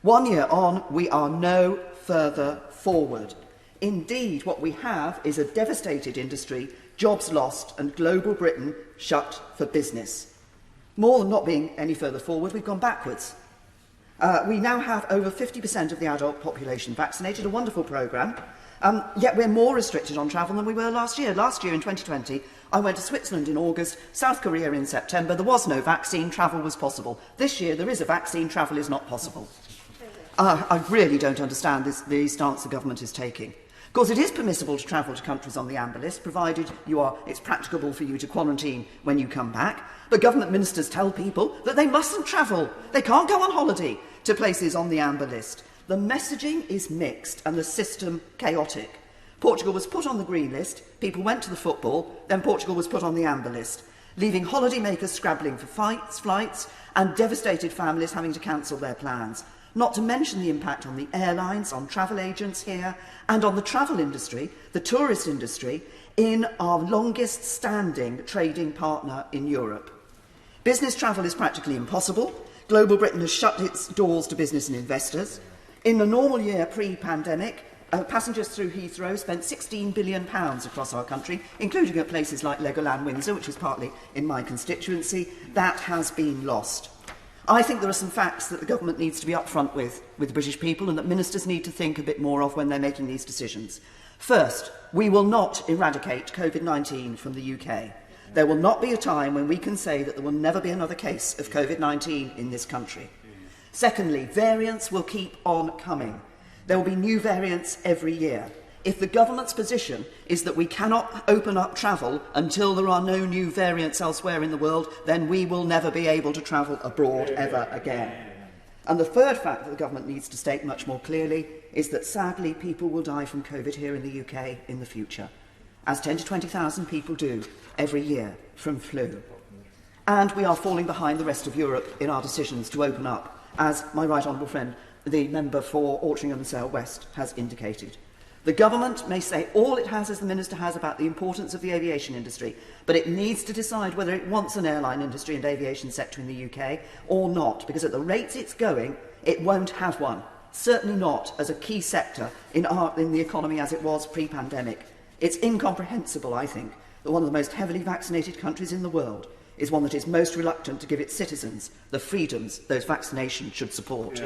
1 year on, we are no further forward. Indeed, what we have is a devastated industry, jobs lost, and global Britain shut for business. More than not being any further forward, we've gone backwards. We now have over 50% of the adult population vaccinated, a wonderful programme, yet we're more restricted on travel than we were last year. Last year, in 2020, I went to Switzerland in August, South Korea in September. There was no vaccine, travel was possible. This year, there is a vaccine, travel is not possible. I really don't understand the stance the government is taking. Of course, it is permissible to travel to countries on the amber list, provided it's practicable for you to quarantine when you come back. But government ministers tell people that they mustn't travel. They can't go on holiday to places on the amber list. The messaging is mixed and the system chaotic. Portugal was put on the green list, people went to the football, then Portugal was put on the amber list, leaving holidaymakers scrabbling for flights and devastated families having to cancel their plans. Not to mention the impact on the airlines, on travel agents here, and on the travel industry, the tourist industry, in our longest standing trading partner in Europe. Business travel is practically impossible. Global Britain has shut its doors to business and investors. In the normal year pre-pandemic, passengers through Heathrow spent £16 billion across our country, including at places like Legoland Windsor, which is partly in my constituency. That has been lost. I think there are some facts that the government needs to be upfront with the British people and that ministers need to think a bit more of when they're making these decisions. First, we will not eradicate COVID-19 from the UK. There will not be a time when we can say that there will never be another case of COVID-19 in this country. Secondly, variants will keep on coming. There will be new variants every year. If the government's position is that we cannot open up travel until there are no new variants elsewhere in the world, then we will never be able to travel abroad ever again. And the third fact that the government needs to state much more clearly is that sadly people will die from COVID here in the UK in the future, as 10 to 20,000 people do every year from flu. And we are falling behind the rest of Europe in our decisions to open up, as my right honourable friend, the member for Altrincham and Sale West, has indicated. The government may say all it has, as the Minister has, about the importance of the aviation industry, but it needs to decide whether it wants an airline industry and aviation sector in the UK or not, because at the rates it's going, it won't have one. Certainly not as a key sector in the economy as it was pre-pandemic. It's incomprehensible, I think, that one of the most heavily vaccinated countries in the world is one that is most reluctant to give its citizens the freedoms those vaccinations should support.